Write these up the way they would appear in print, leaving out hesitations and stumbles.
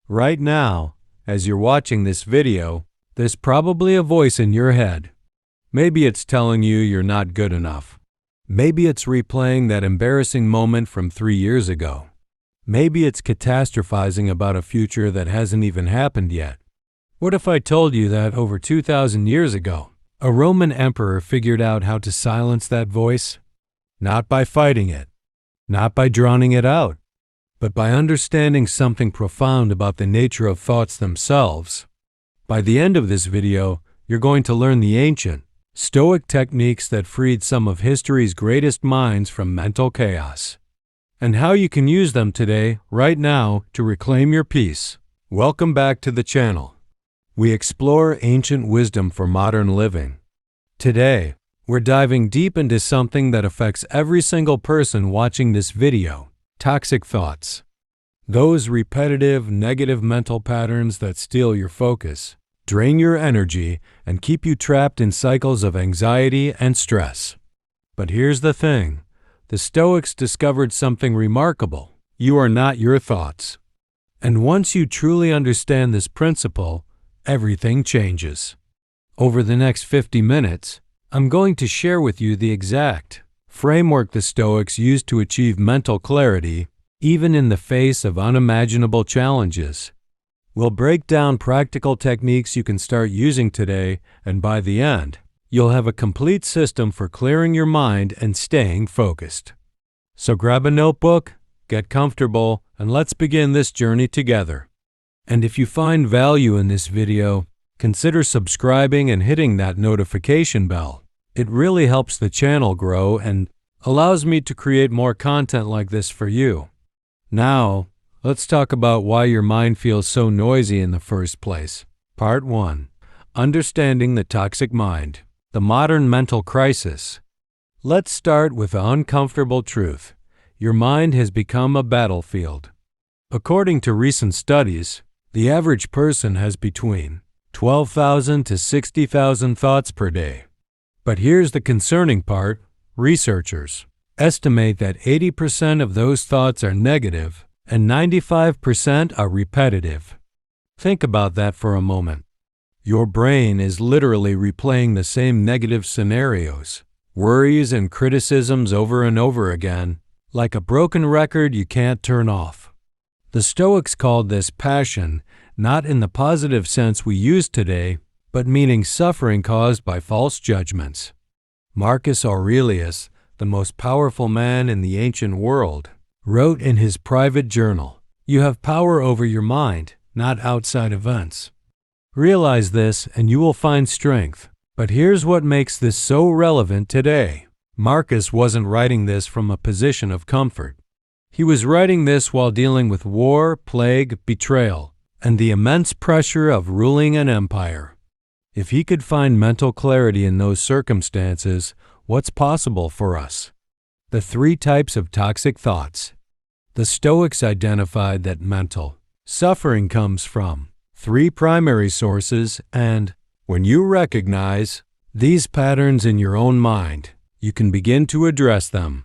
Right now, as you're watching this video, there's probably a voice in your head. Maybe it's telling you you're not good enough. Maybe it's replaying that embarrassing moment from 3 years ago. Maybe it's catastrophizing about a future that hasn't even happened yet. What if I told you that over 2,000 years ago, a Roman emperor figured out how to silence that voice? Not by fighting it, not by drowning it out, but by understanding something profound about the nature of thoughts themselves. By the end of this video, you're going to learn the ancient, Stoic techniques that freed some of history's greatest minds from mental chaos, and how you can use them today, right now, to reclaim your peace. Welcome back to the channel. We explore ancient wisdom for modern living. Today, we're diving deep into something that affects every single person watching this video: toxic thoughts. Those repetitive, negative mental patterns that steal your focus, drain your energy, and keep you trapped in cycles of anxiety and stress. But here's the thing. The Stoics discovered something remarkable. You are not your thoughts. And once you truly understand this principle, everything changes. Over the next 50 minutes, I'm going to share with you the exact framework the Stoics used to achieve mental clarity, even in the face of unimaginable challenges. We'll break down practical techniques you can start using today, and by the end, you'll have a complete system for clearing your mind and staying focused. So grab a notebook, get comfortable, and let's begin this journey together. And if you find value in this video, consider subscribing and hitting that notification bell. It really helps the channel grow and allows me to create more content like this for you. Now, let's talk about why your mind feels so noisy in the first place. Part 1. Understanding the toxic mind. The modern mental crisis. Let's start with the uncomfortable truth. Your mind has become a battlefield. According to recent studies, the average person has between 12,000 to 60,000 thoughts per day. But here's the concerning part. Researchers estimate that 80% of those thoughts are negative and 95% are repetitive. Think about that for a moment. Your brain is literally replaying the same negative scenarios, worries and criticisms over and over again, like a broken record you can't turn off. The Stoics called this passion, not in the positive sense we use today, but meaning suffering caused by false judgments. Marcus Aurelius, the most powerful man in the ancient world, wrote in his private journal, "You have power over your mind, not outside events." Realize this and you will find strength. But here's what makes this so relevant today. Marcus wasn't writing this from a position of comfort. He was writing this while dealing with war, plague, betrayal, and the immense pressure of ruling an empire. If he could find mental clarity in those circumstances, what's possible for us? The 3 types of toxic thoughts. The Stoics identified that mental suffering comes from 3 primary sources, and when you recognize these patterns in your own mind, you can begin to address them.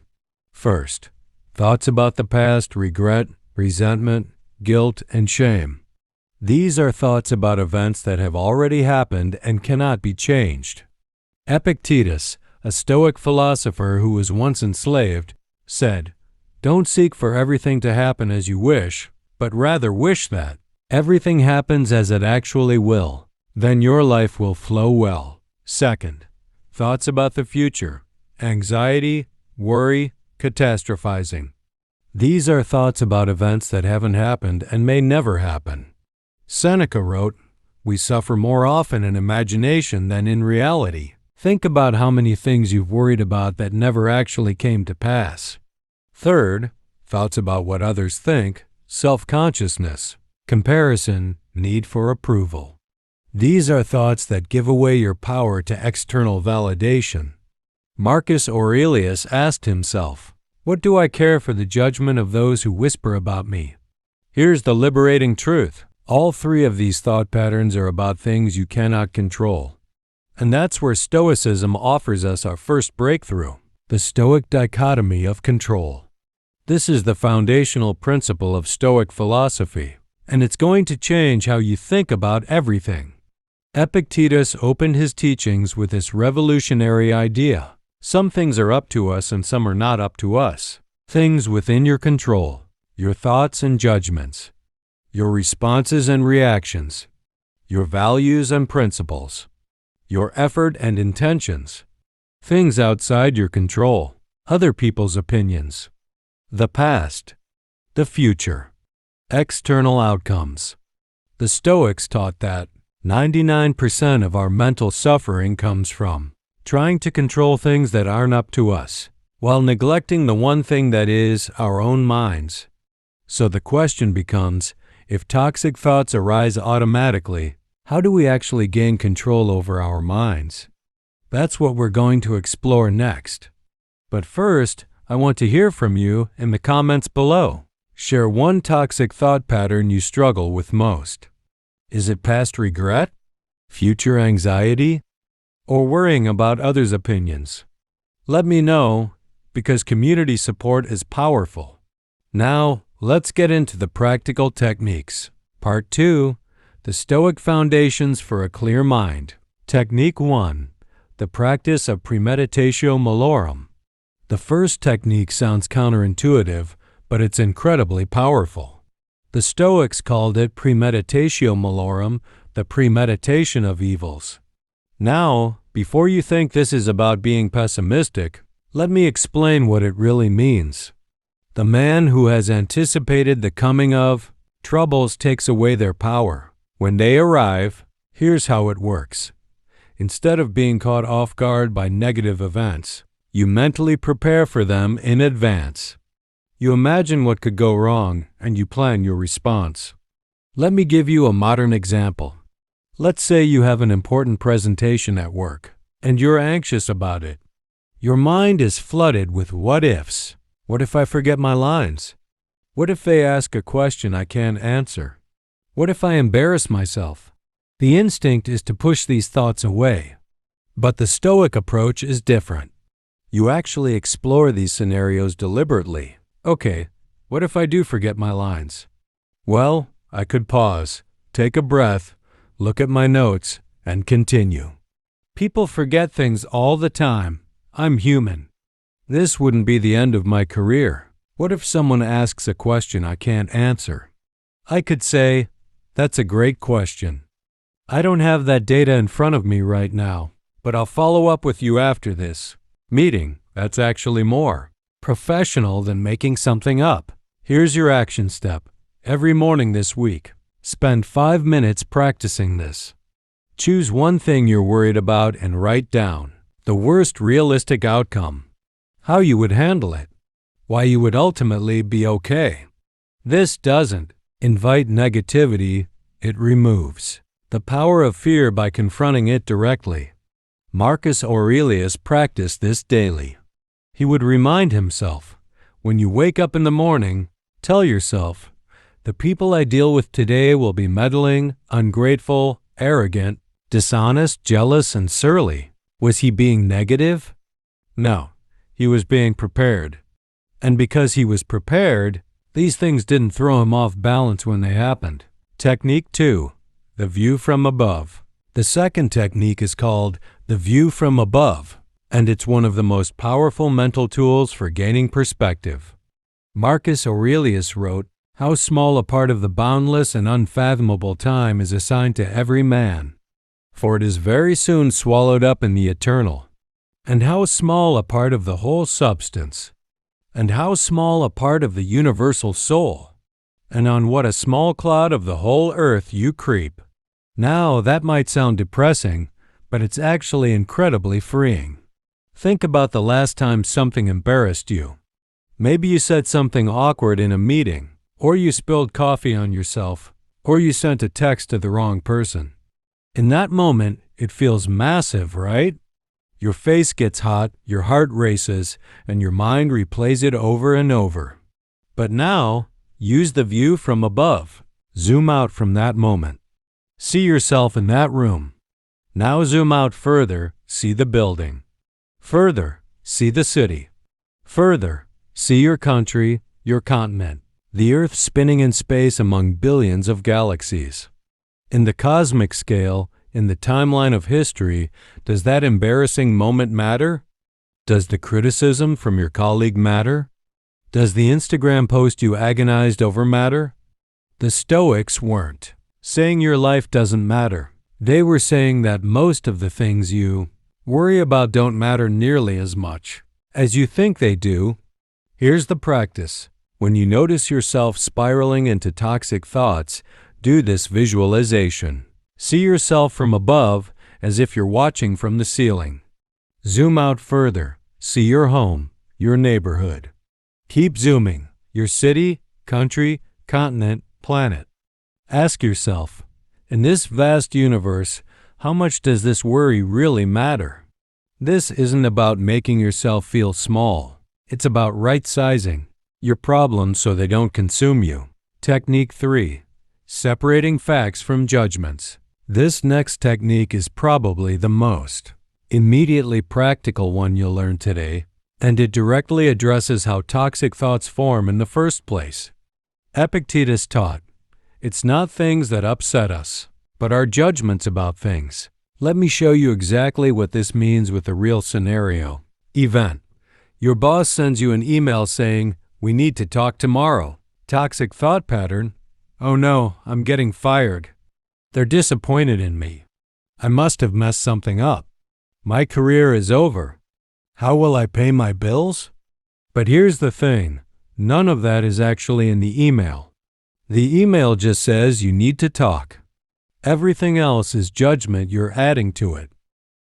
First, thoughts about the past, regret, resentment, guilt, and shame. These are thoughts about events that have already happened and cannot be changed. Epictetus, a Stoic philosopher who was once enslaved, said, "Don't seek for everything to happen as you wish, but rather wish that everything happens as it actually will. Then your life will flow well." Second, thoughts about the future, anxiety, worry, catastrophizing. These are thoughts about events that haven't happened and may never happen. Seneca wrote, "We suffer more often in imagination than in reality." Think about how many things you've worried about that never actually came to pass. Third, thoughts about what others think, self-consciousness, comparison, need for approval. These are thoughts that give away your power to external validation. Marcus Aurelius asked himself, "What do I care for the judgment of those who whisper about me?" Here's the liberating truth. All 3 of these thought patterns are about things you cannot control. And that's where Stoicism offers us our first breakthrough, the Stoic dichotomy of control. This is the foundational principle of Stoic philosophy, and it's going to change how you think about everything. Epictetus opened his teachings with this revolutionary idea. Some things are up to us and some are not up to us. Things within your control, your thoughts and judgments, your responses and reactions, your values and principles, your effort and intentions. Things outside your control, other people's opinions, the past, the future, external outcomes. The Stoics taught that 99% of our mental suffering comes from trying to control things that aren't up to us, while neglecting the one thing that is our own minds. So the question becomes, if toxic thoughts arise automatically, how do we actually gain control over our minds? That's what we're going to explore next. But first, I want to hear from you in the comments below. Share one toxic thought pattern you struggle with most. Is it past regret, future anxiety, or worrying about others' opinions? Let me know, because community support is powerful. Now, let's get into the practical techniques. Part 2, the Stoic Foundations for a Clear Mind. Technique 1, the practice of premeditatio malorum. The first technique sounds counterintuitive, but it's incredibly powerful. The Stoics called it premeditatio malorum, the premeditation of evils. Now, before you think this is about being pessimistic, let me explain what it really means. The man who has anticipated the coming of troubles takes away their power. When they arrive, here's how it works. Instead of being caught off guard by negative events, you mentally prepare for them in advance. You imagine what could go wrong, and you plan your response. Let me give you a modern example. Let's say you have an important presentation at work, and you're anxious about it. Your mind is flooded with what-ifs. What if I forget my lines? What if they ask a question I can't answer? What if I embarrass myself? The instinct is to push these thoughts away. But the Stoic approach is different. You actually explore these scenarios deliberately. Okay, what if I do forget my lines? Well, I could pause, take a breath, look at my notes, and continue. People forget things all the time. I'm human. This wouldn't be the end of my career. What if someone asks a question I can't answer? I could say, "That's a great question. I don't have that data in front of me right now, but I'll follow up with you after this meeting." That's actually more professional than making something up. Here's your action step. Every morning this week, spend 5 minutes practicing this. Choose one thing you're worried about and write down the worst realistic outcome, how you would handle it, why you would ultimately be okay. This doesn't invite negativity, it removes the power of fear by confronting it directly. Marcus Aurelius practiced this daily. He would remind himself, when you wake up in the morning, tell yourself, the people I deal with today will be meddling, ungrateful, arrogant, dishonest, jealous, and surly. Was he being negative? No, he was being prepared. And because he was prepared, these things didn't throw him off balance when they happened. Technique 2, the view from above. The second technique is called the view from above, and it's one of the most powerful mental tools for gaining perspective. Marcus Aurelius wrote, "How small a part of the boundless and unfathomable time is assigned to every man, for it is very soon swallowed up in the eternal. And how small a part of the whole substance, and how small a part of the universal soul, and on what a small clod of the whole earth you creep." Now, that might sound depressing, but it's actually incredibly freeing. Think about the last time something embarrassed you. Maybe you said something awkward in a meeting, or you spilled coffee on yourself, or you sent a text to the wrong person. In that moment, it feels massive, right? Your face gets hot, your heart races, and your mind replays it over and over. But now, use the view from above. Zoom out from that moment. See yourself in that room. Now zoom out further, see the building. Further, see the city. Further, see your country, your continent. the Earth spinning in space among billions of galaxies. In the cosmic scale, in the timeline of history, does that embarrassing moment matter? Does the criticism from your colleague matter? Does the Instagram post you agonized over matter? The Stoics weren't saying your life doesn't matter. They were saying that most of the things you worry about don't matter nearly as much as you think they do. Here's the practice. When you notice yourself spiraling into toxic thoughts, do this visualization. See yourself from above as if you're watching from the ceiling. Zoom out further. See your home, your neighborhood. Keep zooming. Your city, country, continent, planet. Ask yourself, in this vast universe, how much does this worry really matter? This isn't about making yourself feel small. It's about right-sizing your problems so they don't consume you. Technique 3. Separating facts from judgments. This next technique is probably the most immediately practical one you'll learn today, and it directly addresses how toxic thoughts form in the first place. Epictetus taught, it's not things that upset us, but our judgments about things. Let me show you exactly what this means with a real scenario. Event. Your boss sends you an email saying, we need to talk tomorrow. Toxic thought pattern. Oh no, I'm getting fired. They're disappointed in me. I must have messed something up. My career is over. How will I pay my bills? But here's the thing. None of that is actually in the email. The email just says you need to talk. Everything else is judgment you're adding to it.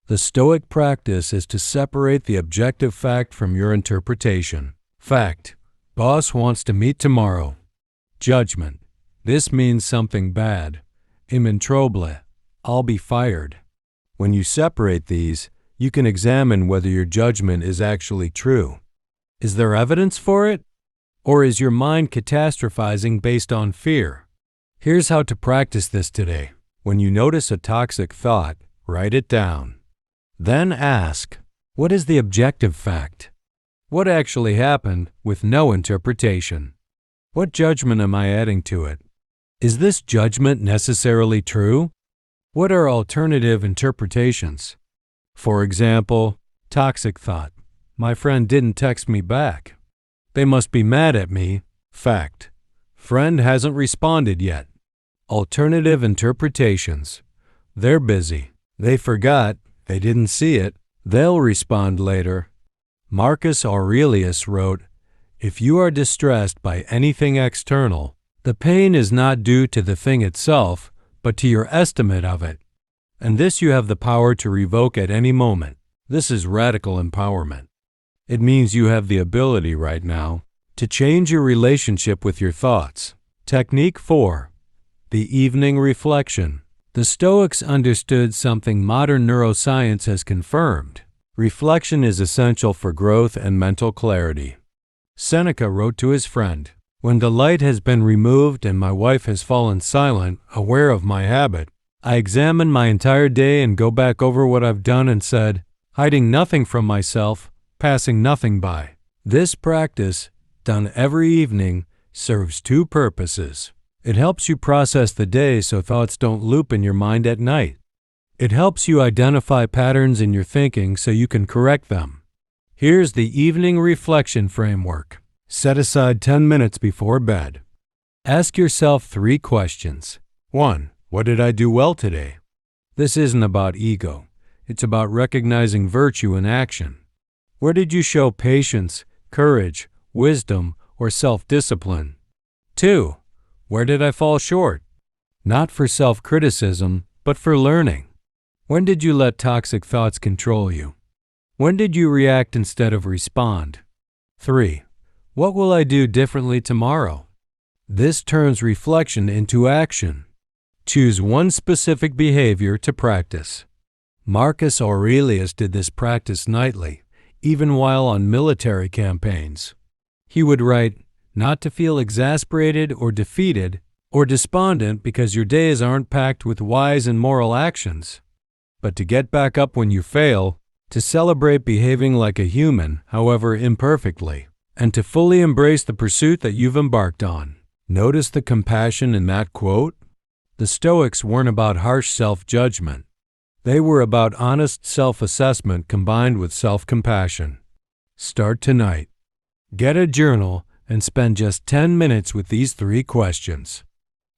The Stoic practice is to separate the objective fact from your interpretation. Fact. Boss wants to meet tomorrow. Judgment. This means something bad. Immentroble. I'll be fired. When you separate these, you can examine whether your judgment is actually true. Is there evidence for it? Or is your mind catastrophizing based on fear? Here's how to practice this today. When you notice a toxic thought, write it down. Then ask, what is the objective fact? What actually happened with no interpretation? What judgment am I adding to it? Is this judgment necessarily true? What are alternative interpretations? For example, toxic thought. My friend didn't text me back. They must be mad at me. Fact. Friend hasn't responded yet. Alternative interpretations. They're busy. They forgot. They didn't see it. They'll respond later. Marcus Aurelius wrote, if you are distressed by anything external, the pain is not due to the thing itself, but to your estimate of it. And this you have the power to revoke at any moment. This is radical empowerment. It means you have the ability right now to change your relationship with your thoughts. Technique 4. The evening reflection. The Stoics understood something modern neuroscience has confirmed. Reflection is essential for growth and mental clarity. Seneca wrote to his friend, when the light has been removed and my wife has fallen silent, aware of my habit, I examine my entire day and go back over what I've done and said, hiding nothing from myself, passing nothing by. This practice, done every evening, serves two purposes. It helps you process the day so thoughts don't loop in your mind at night. It helps you identify patterns in your thinking so you can correct them. Here's the evening reflection framework. Set aside 10 minutes before bed. Ask yourself 3 questions. 1. What did I do well today? This isn't about ego. It's about recognizing virtue in action. Where did you show patience, courage, wisdom, or self-discipline? 2. Where did I fall short? Not for self-criticism, but for learning. When did you let toxic thoughts control you? When did you react instead of respond? 3. What will I do differently tomorrow? This turns reflection into action. Choose one specific behavior to practice. Marcus Aurelius did this practice nightly, even while on military campaigns. He would write, not to feel exasperated or defeated or despondent because your days aren't packed with wise and moral actions, but to get back up when you fail, to celebrate behaving like a human, however imperfectly, and to fully embrace the pursuit that you've embarked on. Notice the compassion in that quote? The Stoics weren't about harsh self-judgment. They were about honest self-assessment combined with self-compassion. Start tonight. Get a journal and spend just 10 minutes with these 3 questions.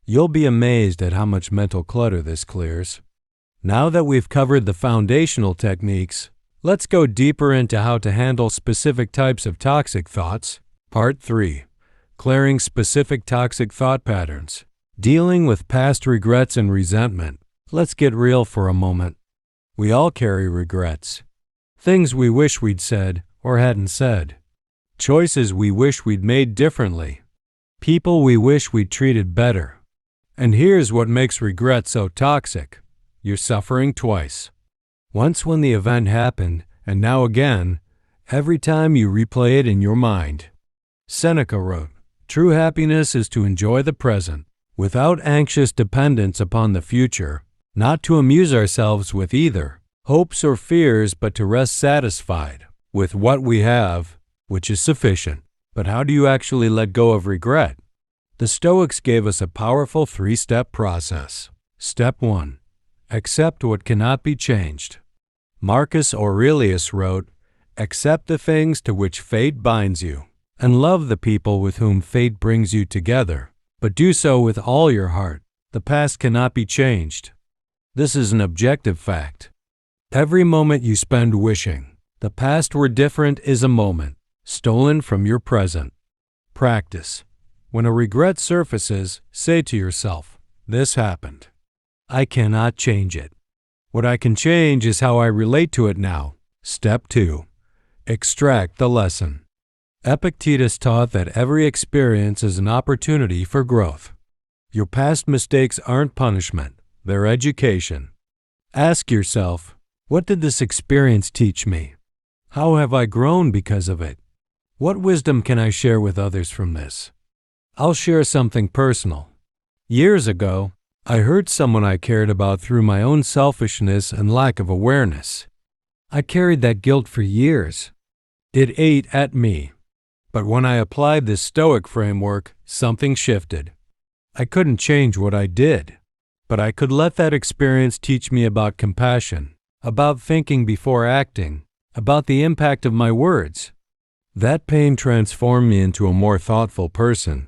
You'll be amazed at how much mental clutter this clears. Now that we've covered the foundational techniques, let's go deeper into how to handle specific types of toxic thoughts. Part 3. Clearing specific toxic thought patterns. Dealing with past regrets and resentment. Let's get real for a moment. We all carry regrets. Things we wish we'd said or hadn't said. Choices we wish we'd made differently. People we wish we'd treated better. And here's what makes regret so toxic. You're suffering twice. Once when the event happened, and now again, every time you replay it in your mind. Seneca wrote, "True happiness is to enjoy the present, without anxious dependence upon the future, not to amuse ourselves with either hopes or fears, but to rest satisfied with what we have, which is sufficient." But how do you actually let go of regret? The Stoics gave us a powerful 3-step process. Step 1. Accept what cannot be changed. Marcus Aurelius wrote, "Accept the things to which fate binds you, and love the people with whom fate brings you together, but do so with all your heart. The past cannot be changed." This is an objective fact. Every moment you spend wishing the past were different is a moment stolen from your present. Practice. When a regret surfaces, say to yourself, "This happened. I cannot change it. What I can change is how I relate to it now." Step 2. Extract the lesson. Epictetus taught that every experience is an opportunity for growth. Your past mistakes aren't punishment, they're education. Ask yourself, what did this experience teach me? How have I grown because of it? What wisdom can I share with others from this? I'll share something personal. Years ago, I hurt someone I cared about through my own selfishness and lack of awareness. I carried that guilt for years. It ate at me. But when I applied this Stoic framework, something shifted. I couldn't change what I did, but I could let that experience teach me about compassion, about thinking before acting, about the impact of my words. That pain transformed me into a more thoughtful person.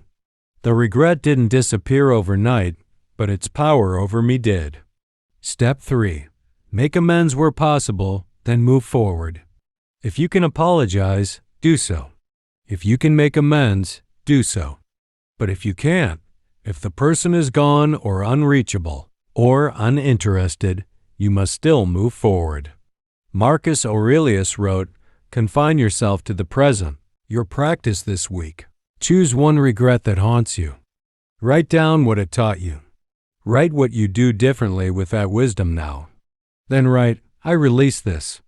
The regret didn't disappear overnight, but its power over me did. Step 3. Make amends where possible, then move forward. If you can apologize, do so. If you can make amends, do so. But if you can't, if the person is gone or unreachable or uninterested, you must still move forward. Marcus Aurelius wrote, "Confine yourself to the present, your practice this week. Choose one regret that haunts you. Write down what it taught you. Write what you do differently with that wisdom now. Then write, 'I release this.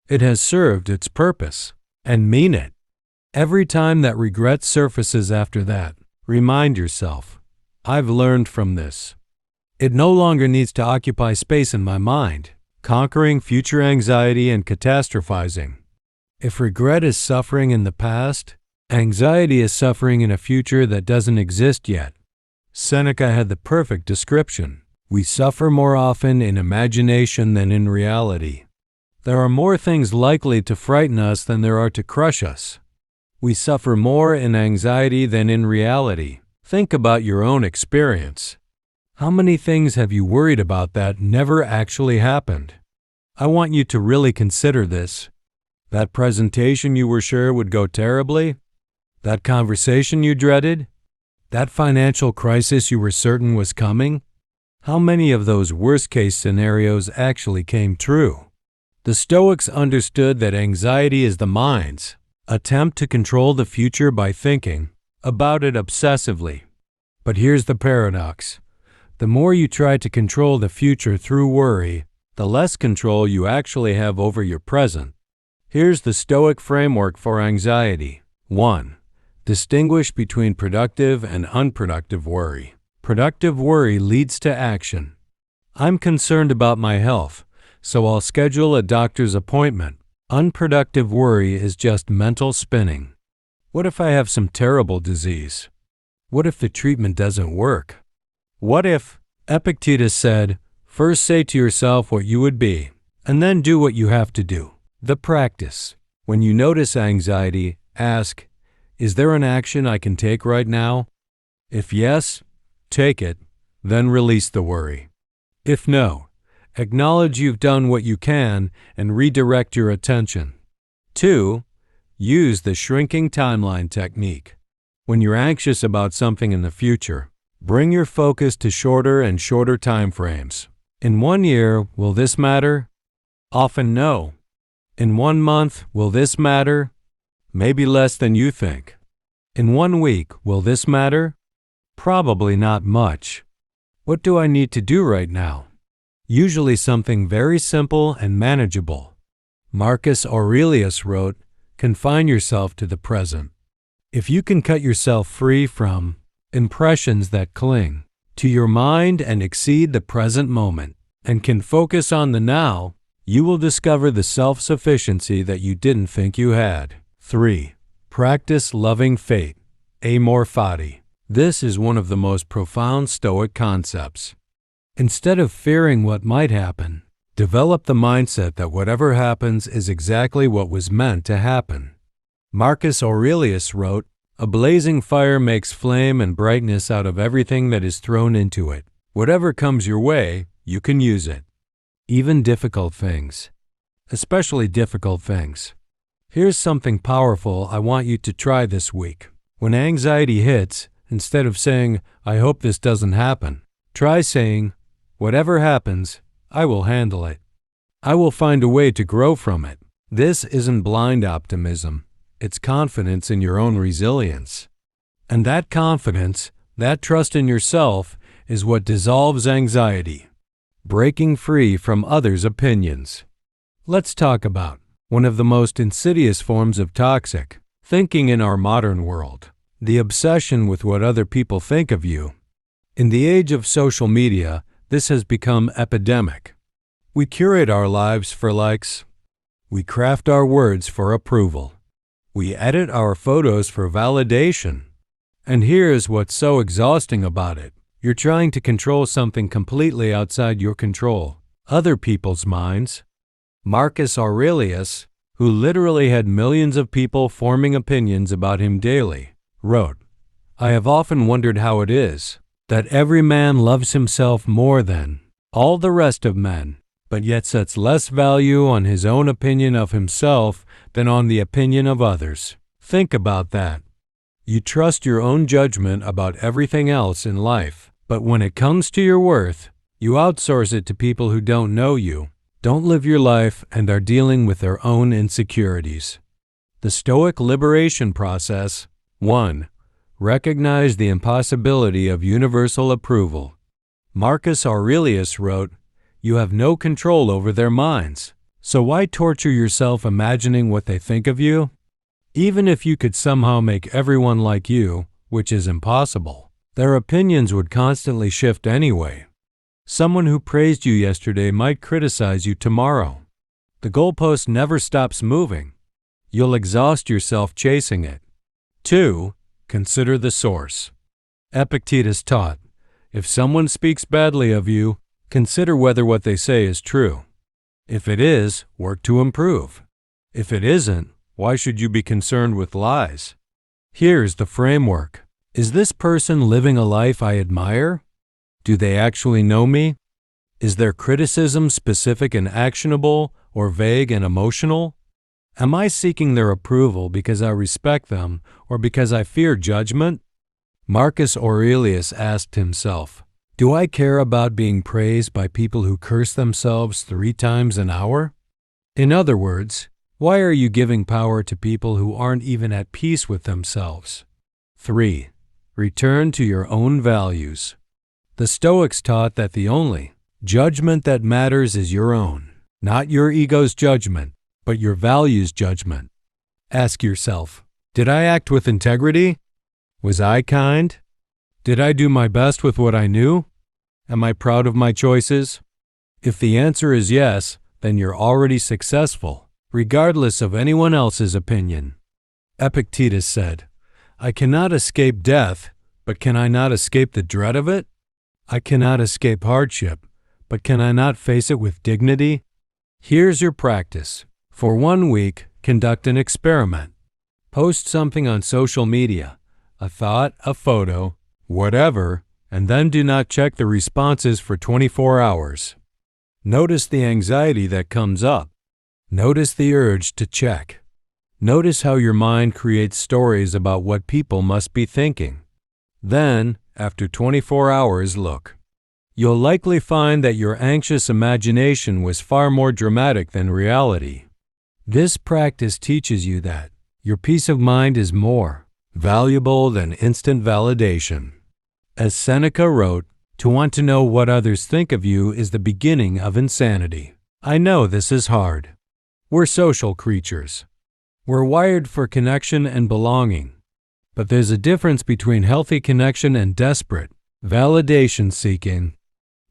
It has served its purpose,' and mean it. Every time that regret surfaces after that, remind yourself, 'I've learned from this. It no longer needs to occupy space in my mind, conquering future anxiety and catastrophizing.' If regret is suffering in the past, anxiety is suffering in a future that doesn't exist yet. Seneca had the perfect description. We suffer more often in imagination than in reality. There are more things likely to frighten us than there are to crush us. We suffer more in anxiety than in reality. Think about your own experience. How many things have you worried about that never actually happened? I want you to really consider this. That presentation you were sure would go terribly? That conversation you dreaded? That financial crisis you were certain was coming? How many of those worst-case scenarios actually came true? The Stoics understood that anxiety is the mind's attempt to control the future by thinking about it obsessively. But here's the paradox. The more you try to control the future through worry, the less control you actually have over your present. Here's the Stoic framework for anxiety. 1. Distinguish between productive and unproductive worry. Productive worry leads to action. I'm concerned about my health, so I'll schedule a doctor's appointment. Unproductive worry is just mental spinning. What if I have some terrible disease? What if the treatment doesn't work? What if, Epictetus said, first say to yourself what you would be, and then do what you have to do. The practice. When you notice anxiety, ask, is there an action I can take right now? If yes, take it, then release the worry. If no, acknowledge you've done what you can and redirect your attention. 2. Use the shrinking timeline technique. When you're anxious about something in the future, bring your focus to shorter and shorter time frames. In 1 year, will this matter? Often no. In 1 month, will this matter? Maybe less than you think. In 1 week, will this matter? Probably not much. What do I need to do right now? Usually something very simple and manageable. Marcus Aurelius wrote, confine yourself to the present. If you can cut yourself free from impressions that cling to your mind and exceed the present moment, and can focus on the now, you will discover the self-sufficiency that you didn't think you had. 3. Practice loving fate. Amor fati. This is one of the most profound Stoic concepts. Instead of fearing what might happen, develop the mindset that whatever happens is exactly what was meant to happen. Marcus Aurelius wrote, a blazing fire makes flame and brightness out of everything that is thrown into it. Whatever comes your way, you can use it. Even difficult things. Especially difficult things. Here's something powerful I want you to try this week. When anxiety hits, instead of saying, I hope this doesn't happen, try saying, whatever happens, I will handle it. I will find a way to grow from it. This isn't blind optimism. It's confidence in your own resilience. And that confidence, that trust in yourself, is what dissolves anxiety. Breaking free from others' opinions. Let's talk about one of the most insidious forms of toxic thinking in our modern world, the obsession with what other people think of you. In the age of social media, this has become epidemic. We curate our lives for likes. We craft our words for approval. We edit our photos for validation. And here's what's so exhausting about it. You're trying to control something completely outside your control, other people's minds. Marcus Aurelius, who literally had millions of people forming opinions about him daily, wrote, I have often wondered how it is that every man loves himself more than all the rest of men, but yet sets less value on his own opinion of himself than on the opinion of others. Think about that. You trust your own judgment about everything else in life, but when it comes to your worth, you outsource it to people who don't know you, don't live your life, and are dealing with their own insecurities. The Stoic liberation process. 1. Recognize the impossibility of universal approval. Marcus Aurelius wrote, you have no control over their minds, so why torture yourself imagining what they think of you? Even if you could somehow make everyone like you, which is impossible, their opinions would constantly shift anyway. Someone who praised you yesterday might criticize you tomorrow. The goalpost never stops moving. You'll exhaust yourself chasing it. 2. Consider the source. Epictetus taught, if someone speaks badly of you, consider whether what they say is true. If it is, work to improve. If it isn't, why should you be concerned with lies? Here's the framework. Is this person living a life I admire? Do they actually know me? Is their criticism specific and actionable, or vague and emotional? Am I seeking their approval because I respect them, or because I fear judgment? Marcus Aurelius asked himself, do I care about being praised by people who curse themselves 3 times an hour? In other words, why are you giving power to people who aren't even at peace with themselves? 3. Return to your own values. The Stoics taught that the only judgment that matters is your own, not your ego's judgment, but your values' judgment. Ask yourself, did I act with integrity? Was I kind? Did I do my best with what I knew? Am I proud of my choices? If the answer is yes, then you're already successful, regardless of anyone else's opinion. Epictetus said, I cannot escape death, but can I not escape the dread of it? I cannot escape hardship, but can I not face it with dignity? Here's your practice. For 1 week, conduct an experiment. Post something on social media, a thought, a photo, whatever, and then do not check the responses for 24 hours. Notice the anxiety that comes up. Notice the urge to check. Notice how your mind creates stories about what people must be thinking. Then, after 24 hours, look. You'll likely find that your anxious imagination was far more dramatic than reality. This practice teaches you that your peace of mind is more valuable than instant validation. As Seneca wrote, to want to know what others think of you is the beginning of insanity. I know this is hard. We're social creatures. We're wired for connection and belonging. But there's a difference between healthy connection and desperate validation seeking.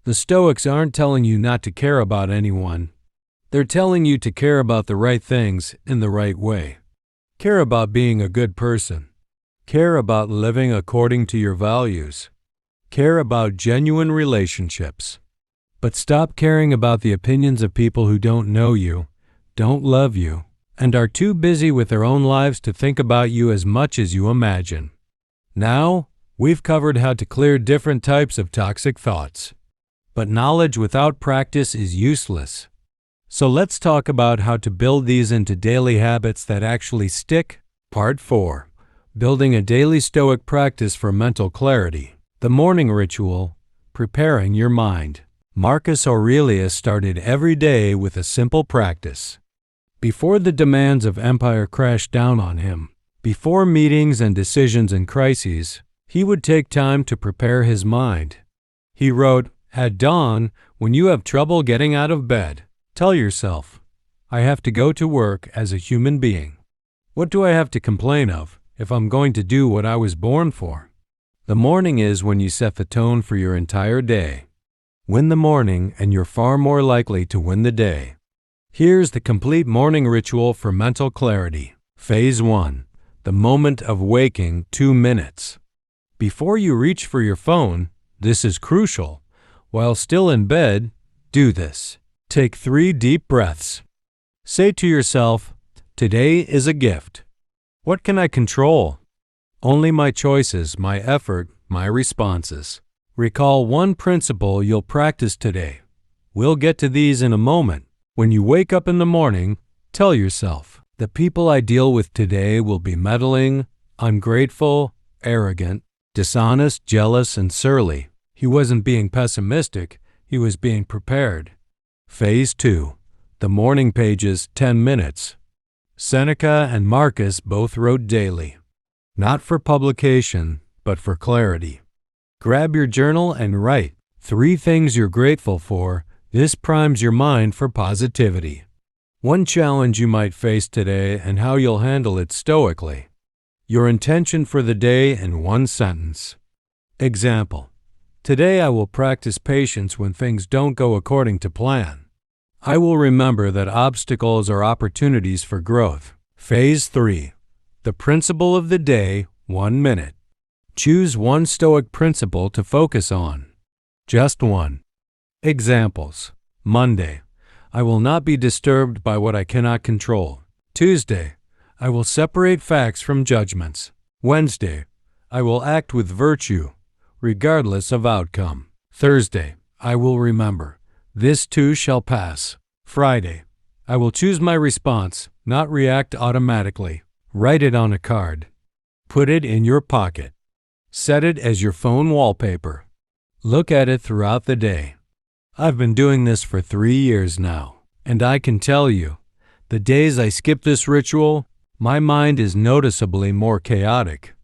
The Stoics aren't telling you not to care about anyone. They're telling you to care about the right things in the right way. Care about being a good person. Care about living according to your values. Care about genuine relationships. But stop caring about the opinions of people who don't know you, don't love you, and are too busy with their own lives to think about you as much as you imagine. Now, we've covered how to clear different types of toxic thoughts. But knowledge without practice is useless. So let's talk about how to build these into daily habits that actually stick. Part 4. Building a daily Stoic practice for mental clarity. The morning ritual, preparing your mind. Marcus Aurelius started every day with a simple practice. Before the demands of empire crashed down on him, before meetings and decisions and crises, he would take time to prepare his mind. He wrote, "At dawn, when you have trouble getting out of bed, tell yourself, I have to go to work as a human being. What do I have to complain of if I'm going to do what I was born for?" The morning is when you set the tone for your entire day. Win the morning and you're far more likely to win the day. Here's the complete morning ritual for mental clarity. Phase 1. The moment of waking, 2 minutes. Before you reach for your phone, this is crucial. While still in bed, do this. Take 3 deep breaths. Say to yourself, today is a gift. What can I control? Only my choices, my effort, my responses. Recall one principle you'll practice today. We'll get to these in a moment. When you wake up in the morning, tell yourself, the people I deal with today will be meddling, ungrateful, arrogant, dishonest, jealous, and surly. He wasn't being pessimistic, he was being prepared. Phase 2. The morning pages, 10 minutes. Seneca and Marcus both wrote daily. Not for publication, but for clarity. Grab your journal and write 3 things you're grateful for. This primes your mind for positivity. One challenge you might face today and how you'll handle it stoically. Your intention for the day in 1 sentence. Example. Today I will practice patience when things don't go according to plan. I will remember that obstacles are opportunities for growth. Phase 3. The principle of the day, 1 minute. Choose one Stoic principle to focus on. Just one. Examples. Monday. I will not be disturbed by what I cannot control. Tuesday. I will separate facts from judgments. Wednesday. I will act with virtue, regardless of outcome. Thursday. I will remember. This too shall pass. Friday. I will choose my response, not react automatically. Write it on a card. Put it in your pocket. Set it as your phone wallpaper. Look at it throughout the day. I've been doing this for 3 years now, and I can tell you, the days I skip this ritual, my mind is noticeably more chaotic.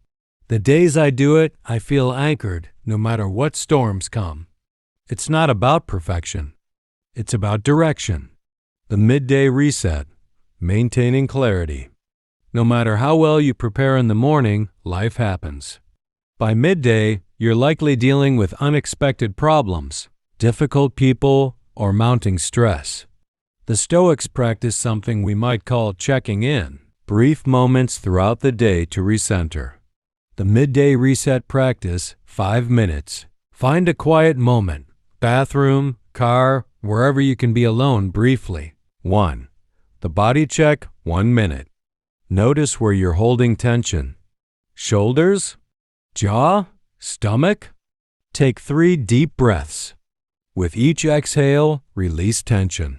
The days I do it, I feel anchored no matter what storms come. It's not about perfection. It's about direction. The midday reset, maintaining clarity. No matter how well you prepare in the morning, life happens. By midday, you're likely dealing with unexpected problems, difficult people, or mounting stress. The Stoics practice something we might call checking in, brief moments throughout the day to recenter. The midday reset practice, 5 minutes. Find a quiet moment, bathroom, car, wherever you can be alone briefly. 1. The body check, 1 minute. Notice where you're holding tension. Shoulders? Jaw? Stomach? Take 3 deep breaths. With each exhale, release tension.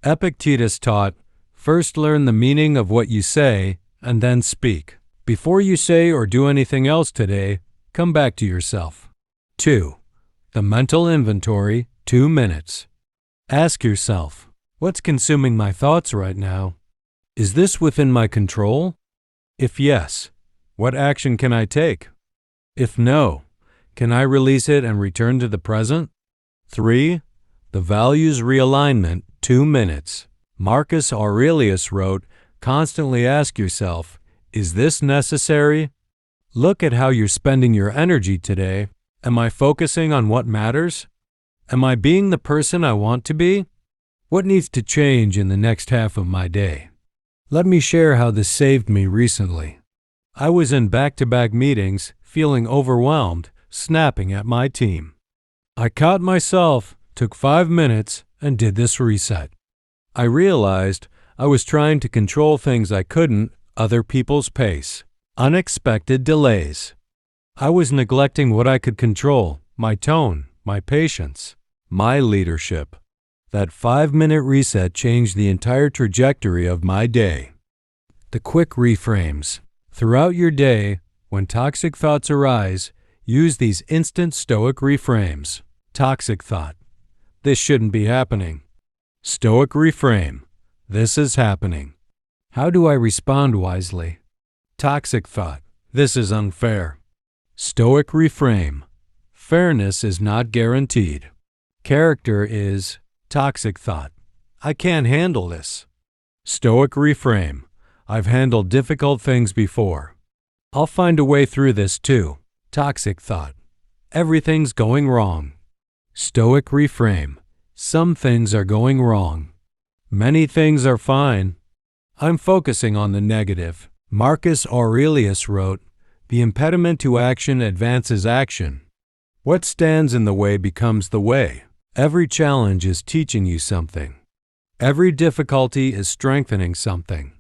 Epictetus taught, first learn the meaning of what you say and then speak. Before you say or do anything else today, come back to yourself. 2. The mental inventory, 2 minutes. Ask yourself, what's consuming my thoughts right now? Is this within my control? If yes, what action can I take? If no, can I release it and return to the present? 3. The values realignment, 2 minutes. Marcus Aurelius wrote, constantly ask yourself, is this necessary? Look at how you're spending your energy today. Am I focusing on what matters? Am I being the person I want to be? What needs to change in the next half of my day? Let me share how this saved me recently. I was in back-to-back meetings, feeling overwhelmed, snapping at my team. I caught myself, took 5 minutes, and did this reset. I realized I was trying to control things I couldn't, other people's pace, unexpected delays. I was neglecting what I could control, my tone, my patience, my leadership. That 5-minute reset changed the entire trajectory of my day. The quick reframes. Throughout your day, when toxic thoughts arise, use these instant Stoic reframes. Toxic thought. This shouldn't be happening. Stoic reframe. This is happening. How do I respond wisely? Toxic thought. This is unfair. Stoic reframe. Fairness is not guaranteed. Character is toxic thought. I can't handle this. Stoic reframe. I've handled difficult things before. I'll find a way through this too. Toxic thought. Everything's going wrong. Stoic reframe. Some things are going wrong. Many things are fine. I'm focusing on the negative. Marcus Aurelius wrote, the impediment to action advances action. What stands in the way becomes the way. Every challenge is teaching you something. Every difficulty is strengthening something.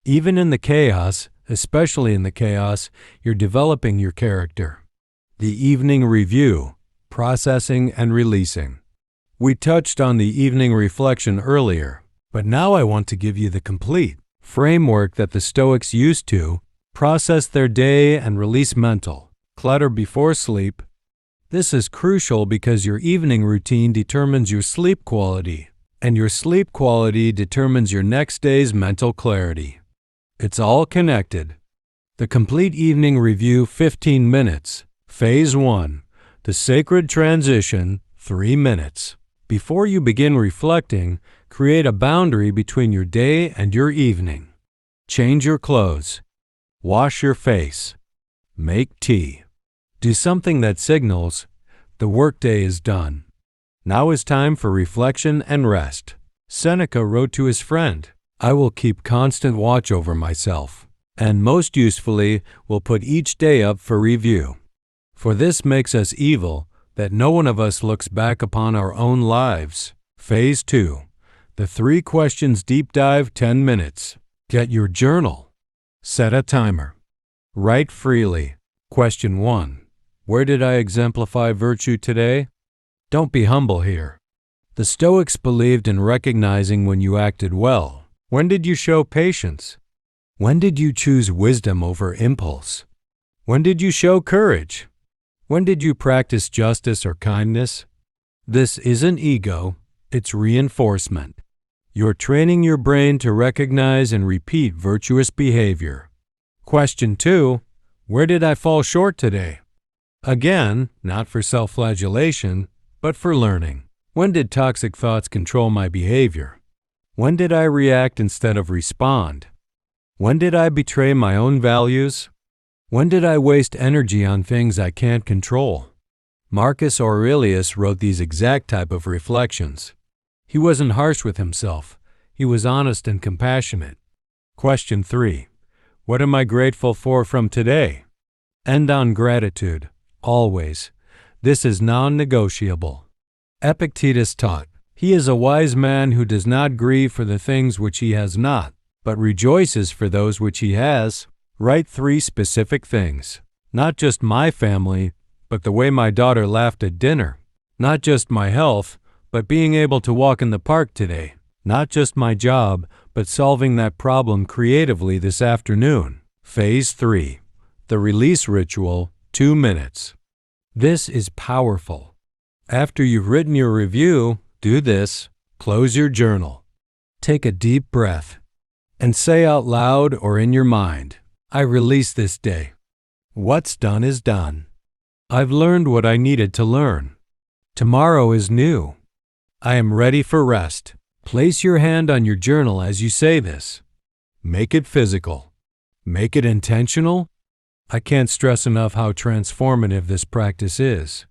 Even in the chaos, especially in the chaos, you're developing your character. The evening review, processing and releasing. We touched on the evening reflection earlier, but now I want to give you the complete framework that the Stoics used to process their day and release mental clutter before sleep. This is crucial because your evening routine determines your sleep quality, and your sleep quality determines your next day's mental clarity. It's all connected. The complete evening review, 15 minutes. Phase 1. The sacred transition, 3 minutes. Before you begin reflecting, create a boundary between your day and your evening. Change your clothes. Wash your face. Make tea. Do something that signals the workday is done. Now is time for reflection and rest. Seneca wrote to his friend, I will keep constant watch over myself, and most usefully will put each day up for review. For this makes us evil, that no one of us looks back upon our own lives. Phase 2. The 3 questions deep dive, 10 minutes. Get your journal. Set a timer. Write freely. Question 1. Where did I exemplify virtue today? Don't be humble here. The Stoics believed in recognizing when you acted well. When did you show patience? When did you choose wisdom over impulse? When did you show courage? When did you practice justice or kindness? This isn't ego, it's reinforcement. You're training your brain to recognize and repeat virtuous behavior. Question 2. Where did I fall short today? Again, not for self-flagellation, but for learning. When did toxic thoughts control my behavior? When did I react instead of respond? When did I betray my own values? When did I waste energy on things I can't control? Marcus Aurelius wrote these exact type of reflections. He wasn't harsh with himself. He was honest and compassionate. Question 3. What am I grateful for from today? End on gratitude, always. This is non-negotiable. Epictetus taught, "He is a wise man who does not grieve for the things which he has not, but rejoices for those which he has." Write 3 specific things. Not just my family, but the way my daughter laughed at dinner. Not just my health, but being able to walk in the park today. Not just my job, but solving that problem creatively this afternoon. Phase 3. The release ritual, 2 minutes. This is powerful. After you've written your review, do this. Close your journal. Take a deep breath and say out loud or in your mind, "I release this day. What's done is done. I've learned what I needed to learn. Tomorrow is new. I am ready for rest." Place your hand on your journal as you say this. Make it physical. Make it intentional. I can't stress enough how transformative this practice is.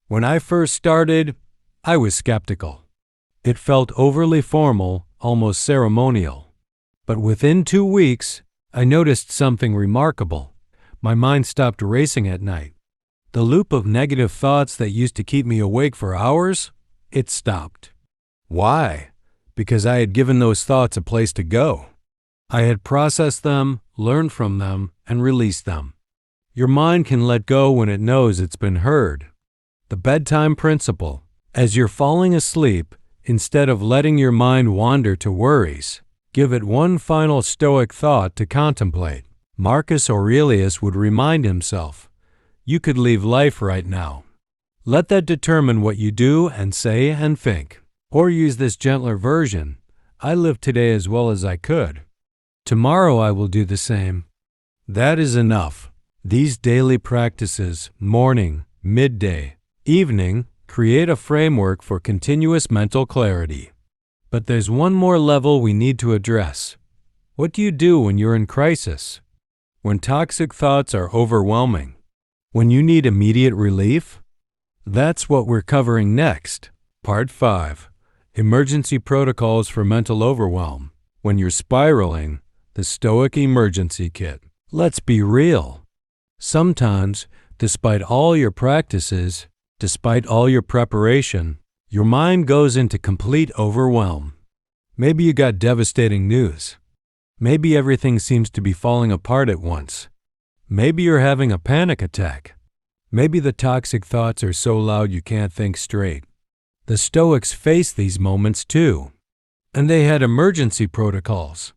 When I first started, I was skeptical. It felt overly formal, almost ceremonial. But within 2 weeks, I noticed something remarkable. My mind stopped racing at night. The loop of negative thoughts that used to keep me awake for hours, it stopped. Why? Because I had given those thoughts a place to go. I had processed them, learned from them, and released them. Your mind can let go when it knows it's been heard. The bedtime principle. As you're falling asleep, instead of letting your mind wander to worries, give it one final Stoic thought to contemplate. Marcus Aurelius would remind himself, "You could leave life right now." Let that determine what you do and say and think. Or use this gentler version, "I lived today as well as I could. Tomorrow I will do the same." That is enough. These daily practices, morning, midday, evening, create a framework for continuous mental clarity. But there's one more level we need to address. What do you do when you're in crisis? When toxic thoughts are overwhelming? When you need immediate relief? That's what we're covering next. Part 5. Emergency Protocols for Mental Overwhelm. When you're spiraling, the Stoic Emergency Kit. Let's be real. Sometimes, despite all your practices, despite all your preparation, your mind goes into complete overwhelm. Maybe you got devastating news. Maybe everything seems to be falling apart at once. Maybe you're having a panic attack. Maybe the toxic thoughts are so loud you can't think straight. The Stoics faced these moments too, and they had emergency protocols.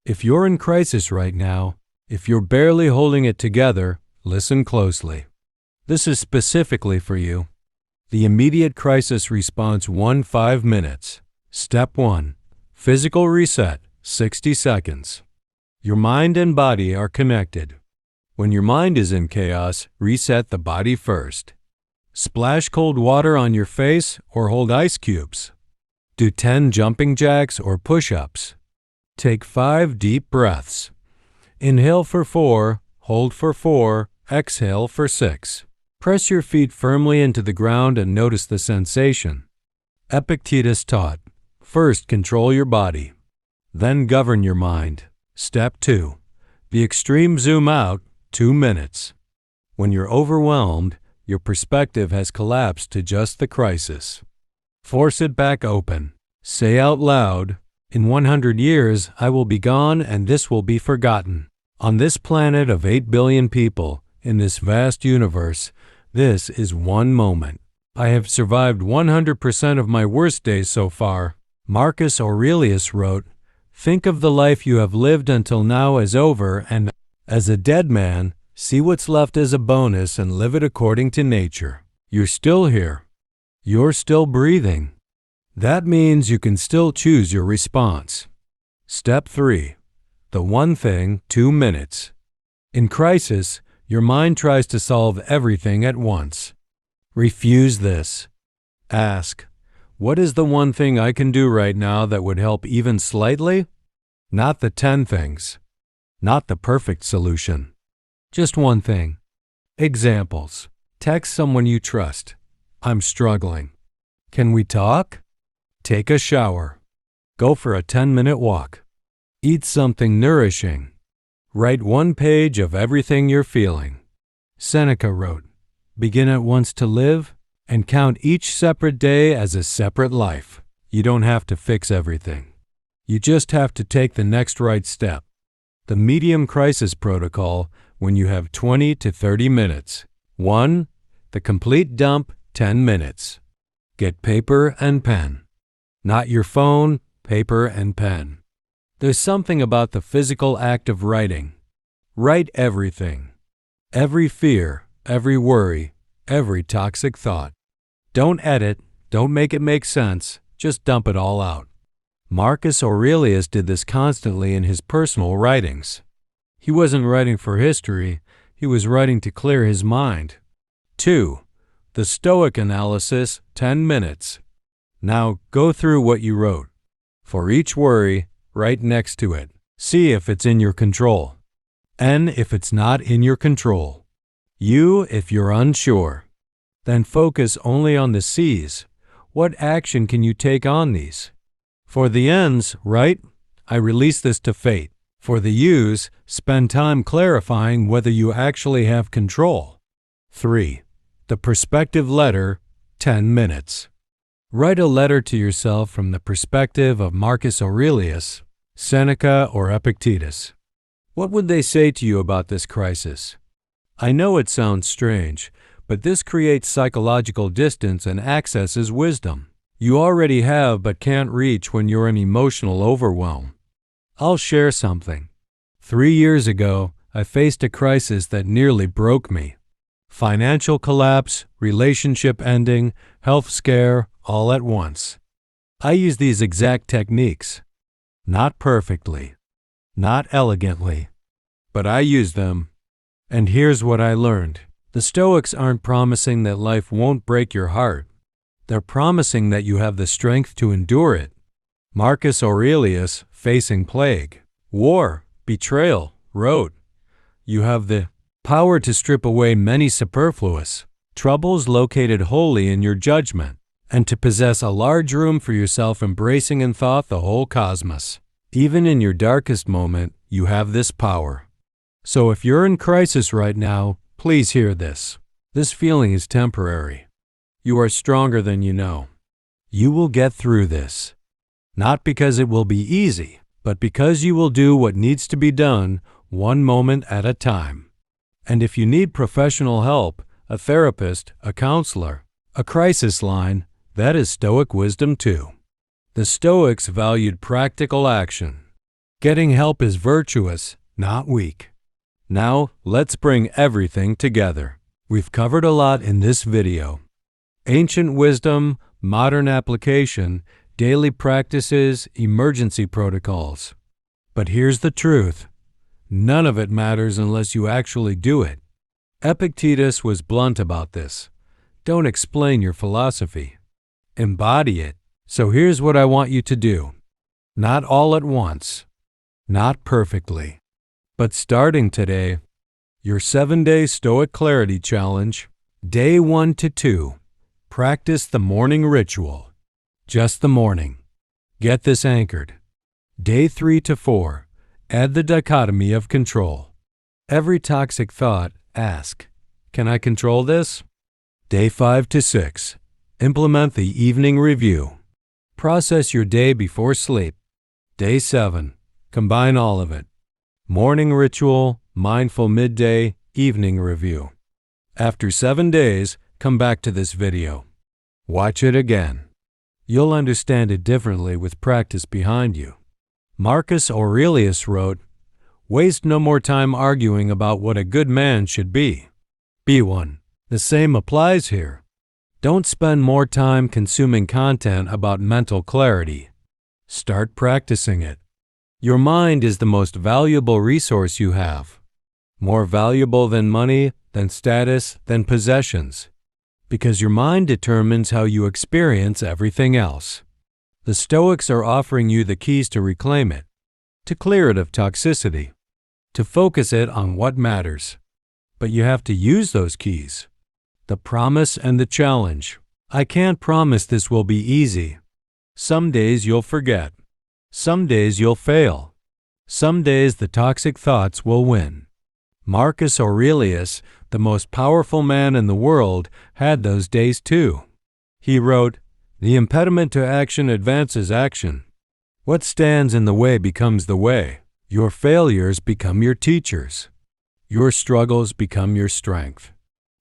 If you're in crisis right now, if you're barely holding it together, listen closely. This is specifically for you. The immediate crisis response 5 minutes. Step 1. Physical reset, 60 seconds. Your mind and body are connected. When your mind is in chaos, reset the body first. Splash cold water on your face or hold ice cubes. Do 10 jumping jacks or push-ups. Take 5 deep breaths. Inhale for 4, hold for 4, exhale for 6. Press your feet firmly into the ground and notice the sensation. Epictetus taught, first control your body, then govern your mind. Step 2. The extreme zoom out, 2 minutes. When you're overwhelmed, your perspective has collapsed to just the crisis. Force it back open. Say out loud, "In 100 years, I will be gone and this will be forgotten." On this planet of 8 billion people, in this vast universe, this is one moment. I have survived 100% of my worst days so far. Marcus Aurelius wrote, "Think of the life you have lived until now as over, and as a dead man, see what's left as a bonus and live it according to nature." You're still here. You're still breathing. That means you can still choose your response. Step 3. The one thing, 2 minutes. In crisis, your mind tries to solve everything at once. Refuse this. Ask, what is the one thing I can do right now that would help even slightly? Not the 10 things. Not the perfect solution. Just one thing. Examples. Text someone you trust. "I'm struggling. Can we talk?" Take a shower. Go for a 10-minute walk. Eat something nourishing. Write 1 page of everything you're feeling. Seneca wrote, "Begin at once to live and count each separate day as a separate life." You don't have to fix everything. You just have to take the next right step. The medium crisis protocol when you have 20 to 30 minutes. 1. The complete dump, 10 minutes. Get paper and pen. Not your phone, paper and pen. There's something about the physical act of writing. Write everything. Every fear, every worry, every toxic thought. Don't edit, don't make it make sense, just dump it all out. Marcus Aurelius did this constantly in his personal writings. He wasn't writing for history, he was writing to clear his mind. 2. The Stoic analysis, 10 minutes. Now go through what you wrote. For each worry, write next to it. See if it's in your control. N if it's not in your control. U if you're unsure. Then focus only on the C's. What action can you take on these? For the N's, write, "I release this to fate." For the U's, spend time clarifying whether you actually have control. 3. The perspective letter, 10 minutes. Write a letter to yourself from the perspective of Marcus Aurelius, Seneca, or Epictetus. What would they say to you about this crisis? I know it sounds strange, but this creates psychological distance and accesses wisdom you already have but can't reach when you're in emotional overwhelm. I'll share something. 3 years ago, I faced a crisis that nearly broke me. Financial collapse, relationship ending, health scare, all at once. I use these exact techniques. Not perfectly, not elegantly, but I use them. And here's what I learned. The Stoics aren't promising that life won't break your heart. They're promising that you have the strength to endure it. Marcus Aurelius, facing plague, war, betrayal, wrote, "You have the power to strip away many superfluous troubles located wholly in your judgment, and to possess a large room for yourself embracing in thought the whole cosmos. Even in your darkest moment, you have this power." So if you're in crisis right now, please hear this. This feeling is temporary. You are stronger than you know. You will get through this. Not because it will be easy, but because you will do what needs to be done one moment at a time. And if you need professional help, a therapist, a counselor, a crisis line, that is Stoic wisdom too. The Stoics valued practical action. Getting help is virtuous, not weak. Now, let's bring everything together. We've covered a lot in this video. Ancient wisdom, modern application, daily practices, emergency protocols. But here's the truth. None of it matters unless you actually do it. Epictetus was blunt about this. Don't explain your philosophy. Embody it. So here's what I want you to do. Not all at once. Not perfectly. But starting today, your 7-day Stoic Clarity Challenge, Day 1 to 2, practice the morning ritual. Just the morning. Get this anchored. Day 3 to 4, add the dichotomy of control. Every toxic thought, ask, "Can I control this?" Day 5 to 6, implement the evening review. Process your day before sleep. Day 7, combine all of it. Morning ritual, mindful midday, evening review. After 7 days, come back to this video. Watch it again. You'll understand it differently with practice behind you. Marcus Aurelius wrote, "Waste no more time arguing about what a good man should be. Be one." The same applies here. Don't spend more time consuming content about mental clarity. Start practicing it. Your mind is the most valuable resource you have. More valuable than money, than status, than possessions. Because your mind determines how you experience everything else. The Stoics are offering you the keys to reclaim it, to clear it of toxicity, to focus it on what matters. But you have to use those keys. The promise and the challenge. I can't promise this will be easy. Some days you'll forget. Some days you'll fail. Some days the toxic thoughts will win. Marcus Aurelius, the most powerful man in the world, had those days too. He wrote, "The impediment to action advances action. What stands in the way becomes the way. Your failures become your teachers. Your struggles become your strength."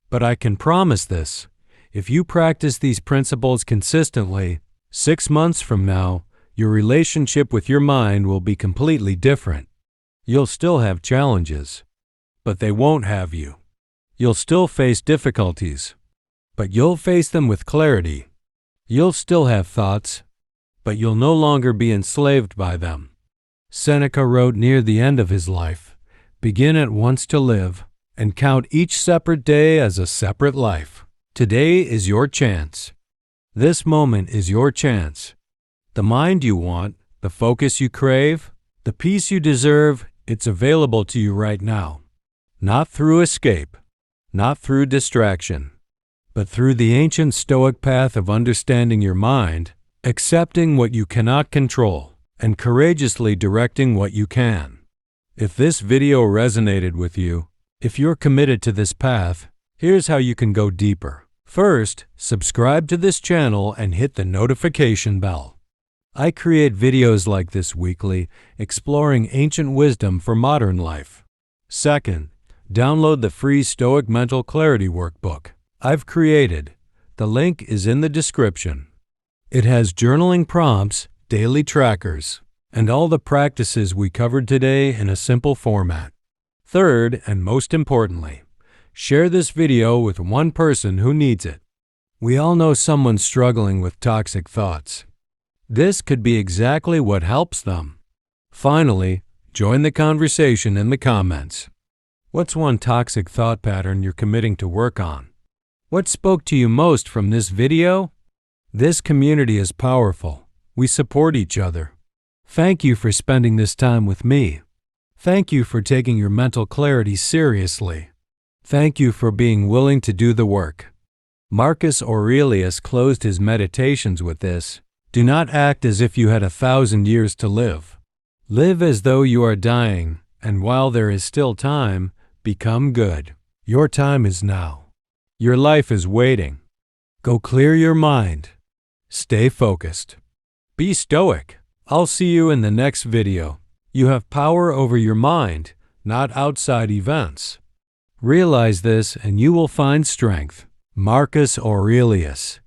But I can promise this, if you practice these principles consistently, 6 months from now, your relationship with your mind will be completely different. You'll still have challenges, but they won't have you. You'll still face difficulties, but you'll face them with clarity. You'll still have thoughts, but you'll no longer be enslaved by them. Seneca wrote near the end of his life, "Begin at once to live, and count each separate day as a separate life." Today is your chance. This moment is your chance. The mind you want, the focus you crave, the peace you deserve, it's available to you right now. Not through escape, not through distraction, but through the ancient Stoic path of understanding your mind, accepting what you cannot control, and courageously directing what you can. If this video resonated with you, if you're committed to this path, here's how you can go deeper. First, subscribe to this channel and hit the notification bell. I create videos like this weekly, exploring ancient wisdom for modern life. Second, download the free Stoic Mental Clarity Workbook I've created. The link is in the description. It has journaling prompts, daily trackers, and all the practices we covered today in a simple format. Third, and most importantly, share this video with one person who needs it. We all know someone struggling with toxic thoughts. This could be exactly what helps them. Finally, join the conversation in the comments. What's one toxic thought pattern you're committing to work on? What spoke to you most from this video? This community is powerful. We support each other. Thank you for spending this time with me. Thank you for taking your mental clarity seriously. Thank you for being willing to do the work. Marcus Aurelius closed his meditations with this: "Do not act as if you had 1,000 years to live. Live as though you are dying, and while there is still time, become good." Your time is now. Your life is waiting. Go clear your mind. Stay focused. Be stoic. I'll see you in the next video. You have power over your mind, not outside events. Realize this and you will find strength. Marcus Aurelius.